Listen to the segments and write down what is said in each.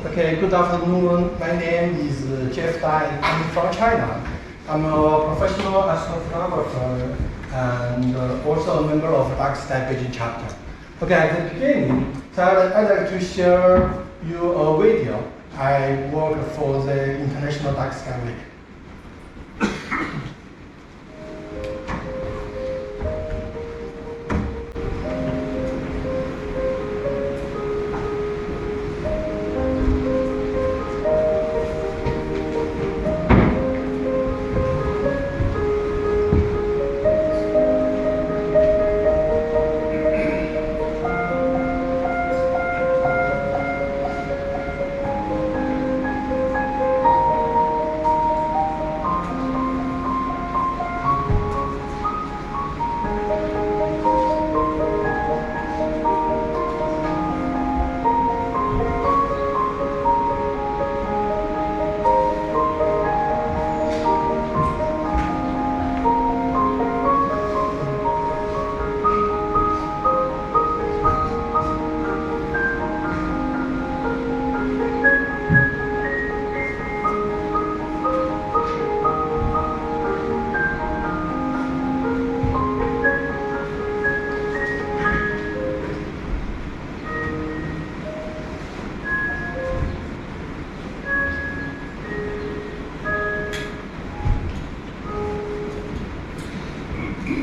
Okay, good afternoon. My name is Jeff Dai. I'm from China. I'm a professional astrophotographer and also a member of Dark Sky Beijing chapter. Okay, at the beginning, so I'd like to share you a video. I work for the International Dark Sky Week.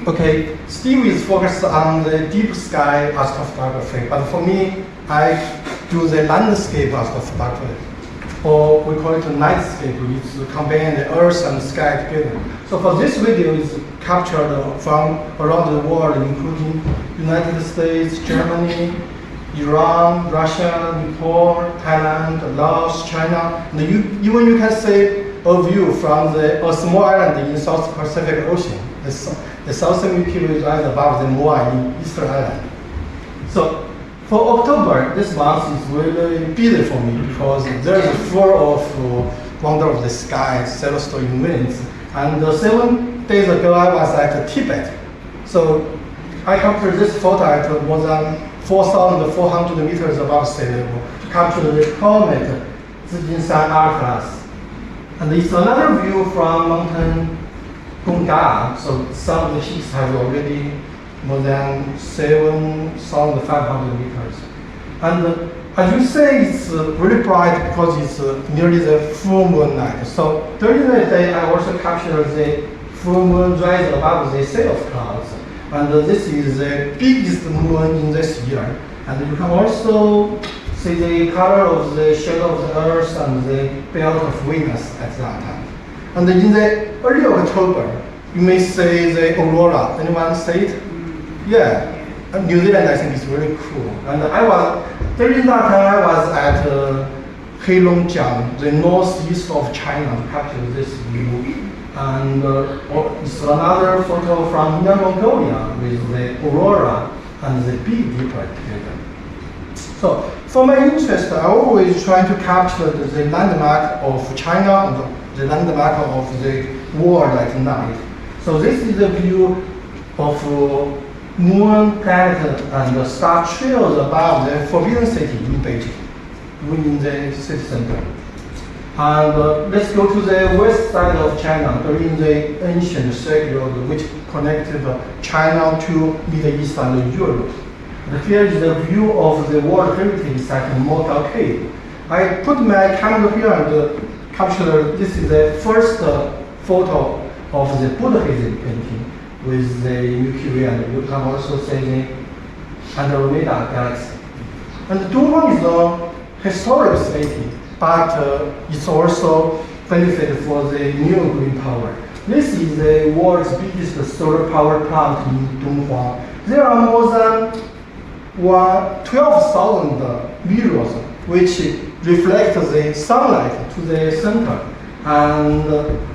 Okay, Steve is focused on the deep sky astrophotography, but for me, I do the landscape astrophotography, or we call it a nightscape. It's combining the earth and sky together. So for this video, it's captured from around the world, including United States, Germany, Iran, Russia, Nepal, Thailand, Laos, China, and even you can see a view from a small island in South Pacific Ocean. The southern Milky Way is right above the Moa in Easter Island. So for October, this month is really busy for me because there's full of wonder of the sky, celestial winds. And 7 days ago, I was at Tibet. So I captured this photo at more than 4,400 meters above sea level to capture the comet Zijinshan R-class. And it's another view from Mountain Gongda, so some of the peaks have already more than 7,500 meters. And as you say, it's really bright because it's nearly the full moon night. So during the day, I also capture the full moon rise above the sea of clouds. And this is the biggest moon in this year. And you can also see the color of the shadow of the Earth and the belt of Venus at that time. And in the early October, you may see the aurora. Anyone see it? Yeah. New Zealand, I think, is really cool. And during that time, I was at Heilongjiang, the northeast of China, to capture this view. And it's another photo from Inner Mongolia with the aurora and the Big Dipper together. So for my interest, I always try to capture the landmark of China and the landmark of the world at night. So this is the view of moon, planet, and star trails above the Forbidden City in Beijing, in the city center. And let's go to the west side of China during the ancient Silk Road, which connected China to Middle East and Europe. And here is the view of the World Heritage Site in Mogao Cave. I put my camera here and captured. This is the first photo of the Buddhism painting with the Milky Way, and you can also see the Andromeda galaxy. And Dunhuang is a historic city, but it's also benefit for the new green power. This is the world's biggest solar power plant in Dunhuang. There are more than 12,000 mirrors which reflect the sunlight to the center. And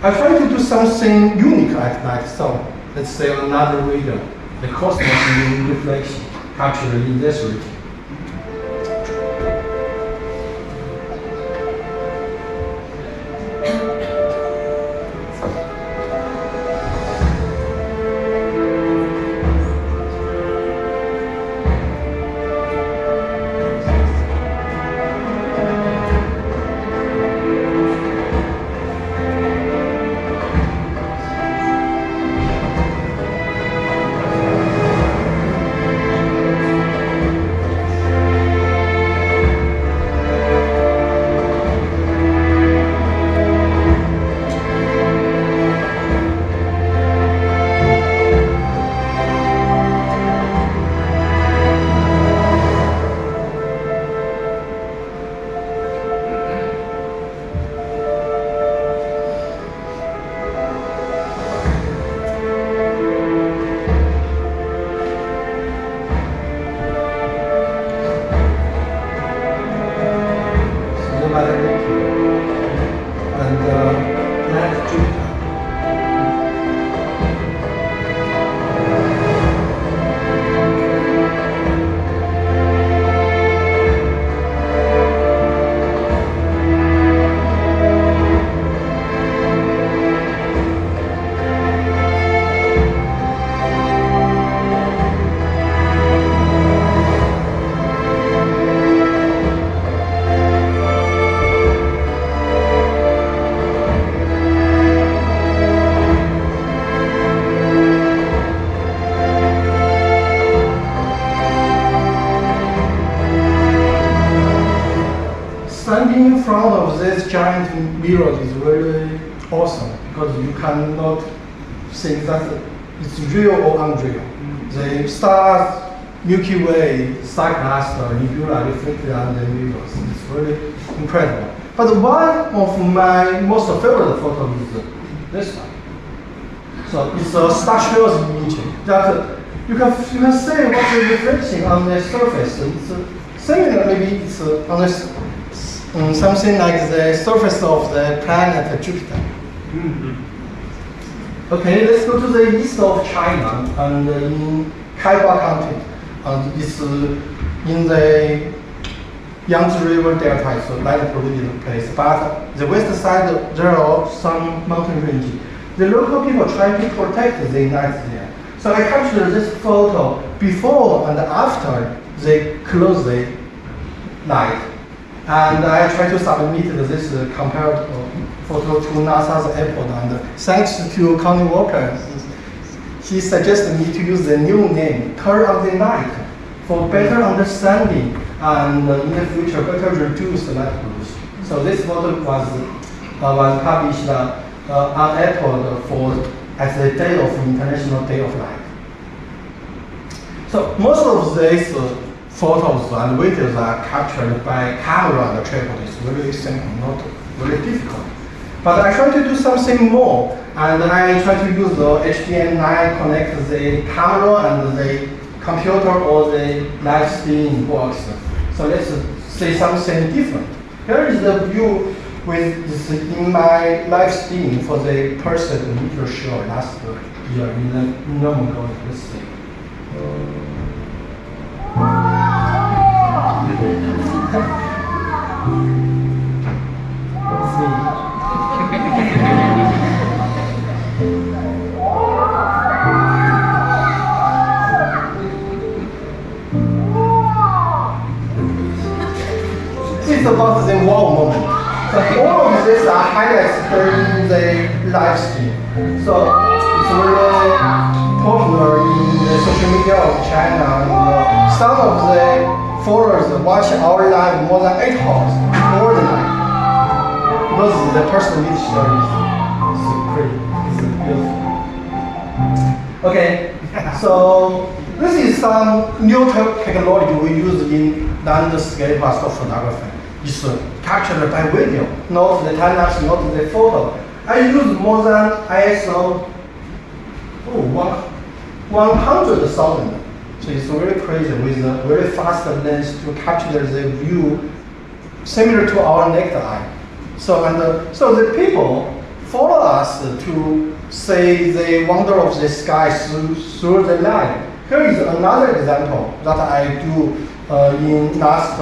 I try to do something unique at night. So let's say another video, the cosmos in reflection captured in this region. rather naked. And that's Jupiter. Standing in front of this giant mirror is very awesome because you cannot think that it's real or unreal. The stars, Milky Way, star cluster, nebula reflected on the mirrors. It's really incredible. But one of my most favorite photos is this one. So it's a star shells image that you can see what is reflecting on the surface. It's similar, maybe it's on the something like the surface of the planet Jupiter. Okay, let's go to the east of China and in Kaiba County. And it's in the Yangtze River Delta, so light polluted place. But the west side, there are some mountain range. The local people try to protect the night there. So I captured this photo before and after they close the light. And I try to submit this compared photo to NASA's airport. And thanks to Connie Walker, he suggested me to use the new name, Turn on the Night, for better understanding and in the future better reduce light pollution. So this photo was published on airport at the day of International Day of Light. So most of these photos and videos are captured by camera and tripod. It's very simple, not very difficult. But I try to do something more, and I try to use the HDMI connect the camera and the computer or the live stream box. So let's say something different. Here is the view with this in my live stream for the person meteor show last year in the Mongolia. Let's see. This is about the wow moment. So all of these are highlights during the live stream. So it's really popular in the social media of China. And, some of the followers watch our live more than 8 hours more than night. Because the person meets story is pretty, it's beautiful. Okay, so this is some new technology we use in landscape astrophotography. It's captured by video, not the time lapse, not the photo. I use more than ISO 100,000. So it's very crazy with a very fast lens to capture the view similar to our naked eye. So the people follow us to see the wonder of the sky through the light. Here is another example that I do in last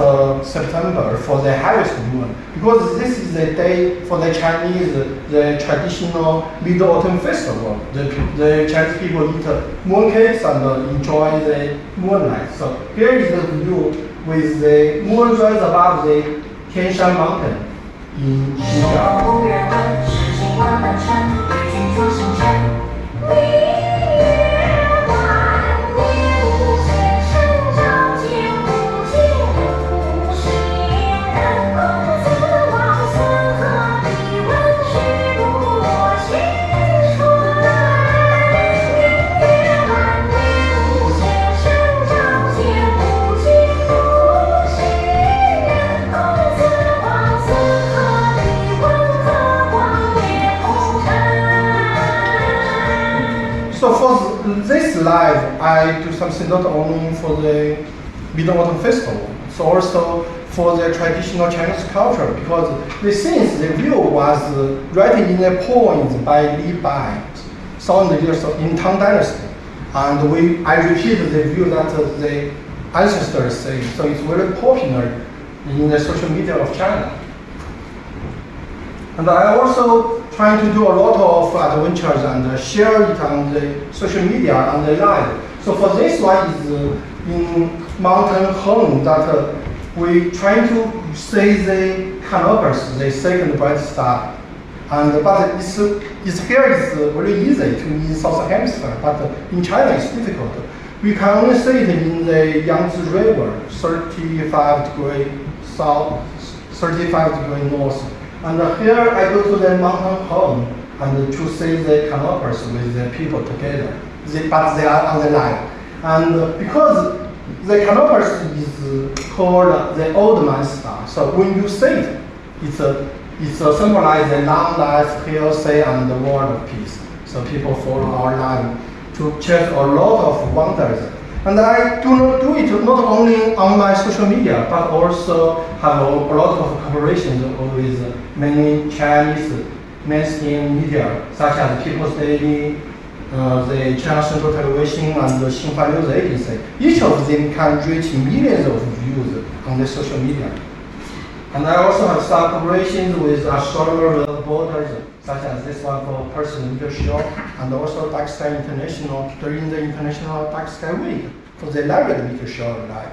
September for the harvest moon, because this is the day for the Chinese, the traditional Mid-Autumn Festival. The Chinese people eat moon cakes and enjoy the moonlight. So here is the view with the moon rise above the Tianshan Mountain in Xinjiang. So for this live, I do something not only for the Mid-Autumn Festival, it's also for the traditional Chinese culture, because since the view was written in a poem by Li Bai, thousands of years ago in Tang Dynasty, and I repeated the view that the ancestors say, so it's very popular in the social media of China. And I also trying to do a lot of adventures and share it on the social media and the live. So for this one is in mountain home that we trying to see the canopus, the second bright star. But it's here is very easy to in Southern Hemisphere, but in China it's difficult. We can only see it in the Yangtze River, 35 degree south, 35 degree north. And here I go to the mountain home and to see the canopus with the people together. But they are on the line. And because the canopus is called the old man star, so when you see it, it's symbolizes the long life, healthy, and the world of peace. So people follow our line to check a lot of wonders. And I do not do it not only on my social media, but also have a lot of collaborations with many Chinese mainstream media, such as People's Daily, the China Central Television, and the Xinhua News Agency. Each of them can reach millions of views on the social media. And I also have some collaborations with Astronomers Without Borders, such as this one for Personal Meteor Show, and also Dark Sky International during the International Dark Sky Week for the live meteor show live.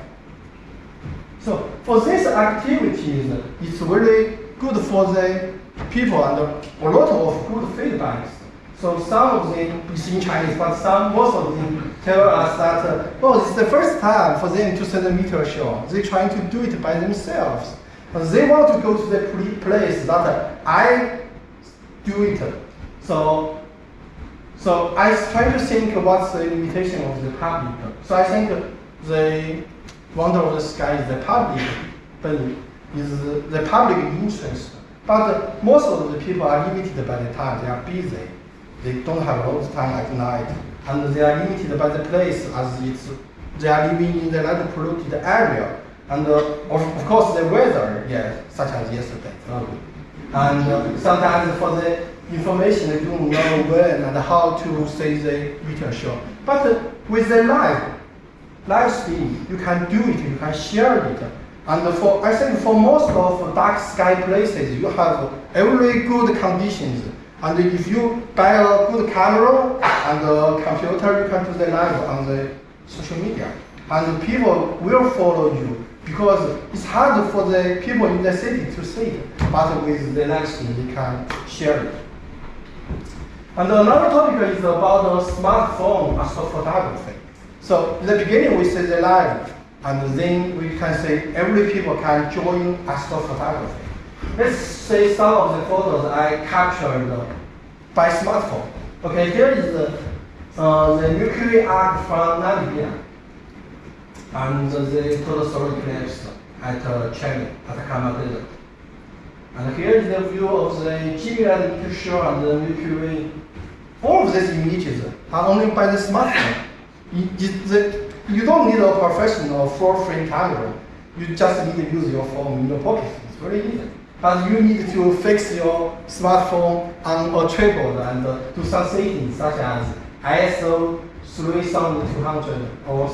So for these activities, it's really good for the people and a lot of good feedbacks. So some of them is in Chinese, but most of them tell us that, oh, it's the first time for them to see the meteor show. They're trying to do it by themselves. But they want to go to the place that I do it. So I try to think what's the limitation of the public. So I think the wonder of the sky is the public, but is the public interest. But most of the people are limited by the time. They are busy. They don't have a lot of time at night, and they are limited by the place as they are living in the light polluted area. And of course the weather, yes, such as yesterday. And sometimes for the information they don't know when and how to see the meteor show. But with the live stream, you can do it, you can share it. And I think for most of dark sky places, you have every good conditions. And if you buy a good camera and a computer, you can do the live on the social media. And people will follow you, because it's hard for the people in the city to see it, but with the live stream, they can share it. And another topic is about smartphone astrophotography. So in the beginning, we say the live, and then we can say every people can join astrophotography. Let's say some of the photos I captured by smartphone. Okay, here is the Milky Way arc from Namibia, and the total solar eclipse at Chile, Atacama Desert. And here is the view of the Jimmy meteor show and the Milky Way. All of these images are only by the smartphone. You don't need a professional full-frame camera. You just need to use your phone in your pocket. It's very easy. But you need to fix your smartphone on a tripod and do some settings such as ISO 3200 or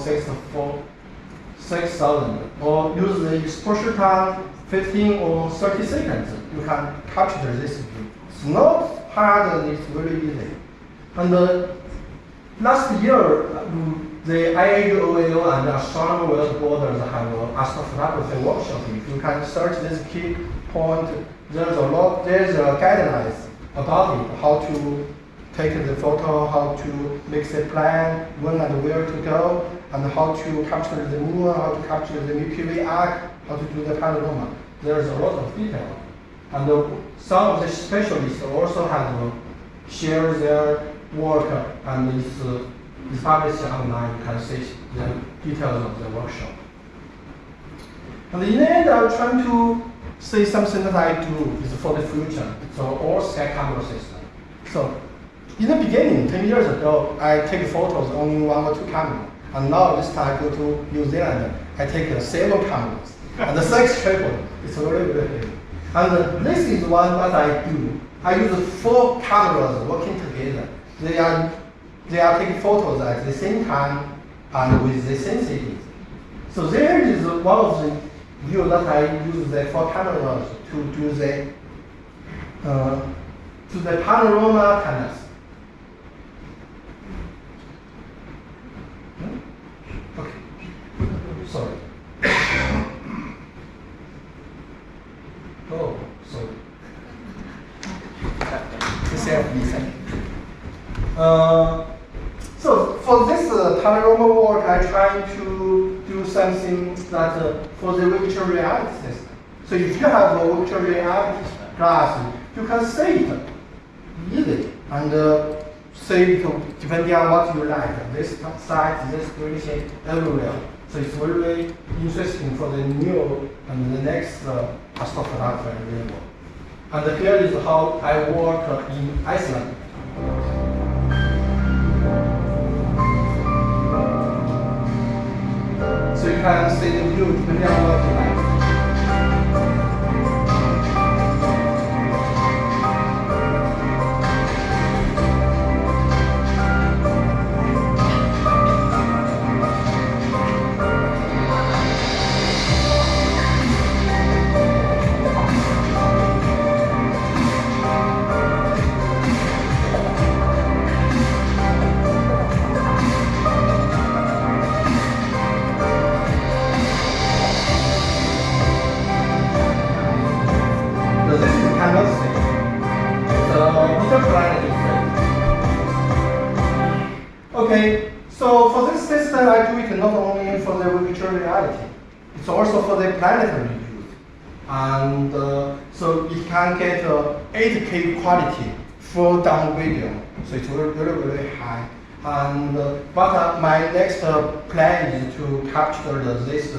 6000, or use the exposure time 15 or 30 seconds. You can capture this view. It's not hard and it's very easy. And last year, the IAU and Astronomers Without Borders have an astrophotography workshop. If you can search this key point, there's a guidelines about it, how to take the photo, how to make the plan, when and where to go, and how to capture the moon, how to capture the Milky Way arc, how to do the panorama. There's a lot of detail. And some of the specialists also have shared their work, and it's published online. You can see the details of the workshop. And in the end, I'm trying to say something that I do is for the future. So all sky camera system. So in the beginning, 10 years ago, I take photos only 1 or 2 cameras. And now this time I go to New Zealand, I take 7 cameras. And the six triple, it's very, very heavy. And this is one what I do. I use 4 cameras working together. They are taking photos at the same time and with the sensitivity. So there is one of the view that I use the 4 cameras to do the panorama canvas. Okay. Sorry. Oh, sorry. Just help me a second. So for this panorama work, I try to do something that for the virtual reality system. So if you have a virtual reality glass, you can see it easily and see it depending on what you like. This side, this direction, everywhere. So it's very interesting for the new and the next astrophotography available. And here is how I work in Iceland. So you can see the view depending on what you like. Okay, so for this system, I do it not only for the virtual reality, it's also for the planetary use. And so it can get 8K quality full down video, so it's very, very, very high. And but my next plan is to capture this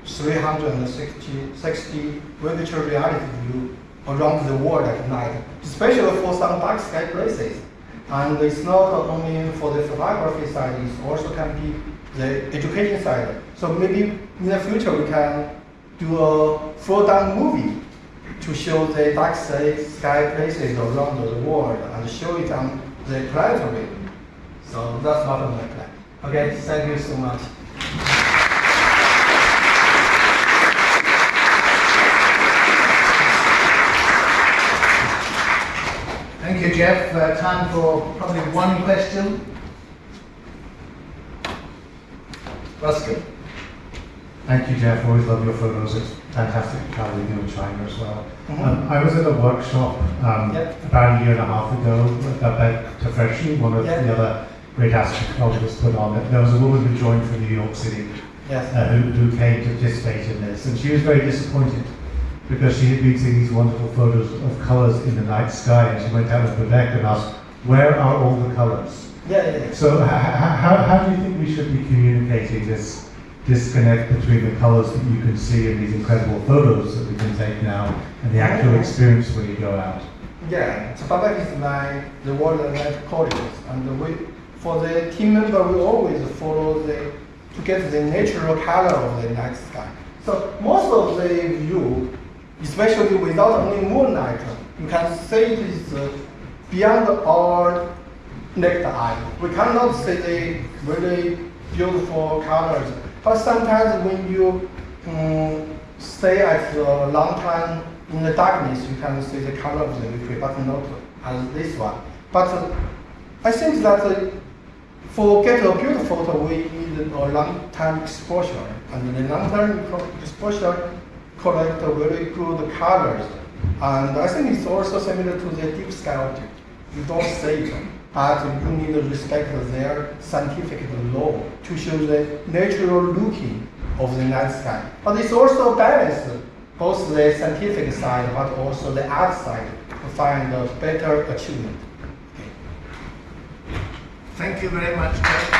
360 virtual reality view around the world at night, especially for some dark sky places. And it's not only for the photography side, it also can be the education side. So maybe in the future we can do a full-down movie to show the dark sky places around the world and show it on the planetary. So that's part of my plan. Okay, thank you so much. Thank you, Jeff. Time for probably one question. Ruskin. Thank you, Jeff. Always love your photos. It's fantastic to travel with you in China as well. Mm-hmm. I was at a workshop about a year and a half ago about Tefreshi, one of the other great astrophotographers put on it. There was a woman who joined from New York City who came to participate in this, and she was very disappointed because she had been seeing these wonderful photos of colours in the night sky, and she went out of Quebec and asked, where are all the colours? So how do you think we should be communicating this disconnect between the colours that you can see in these incredible photos that we can take now and the actual experience when you go out? Yeah, so Quebec is the world night colleges, and for the team member, we always follow to get the natural color of the night sky. So most of the view, especially without only moonlight, you can see it is beyond our naked eye. We cannot see the really beautiful colors. But sometimes when you stay at a long time in the darkness, you can see the color of the liquid, but not as this one. But I think that for get a beautiful photo, we need a long-time exposure, and the long-term exposure collect very good colors. And I think it's also similar to the deep sky object. You don't see it, but you need to respect their scientific law to show the natural looking of the night sky. But it's also balanced, both the scientific side, but also the art side, to find a better achievement. Thank you very much, Jeff.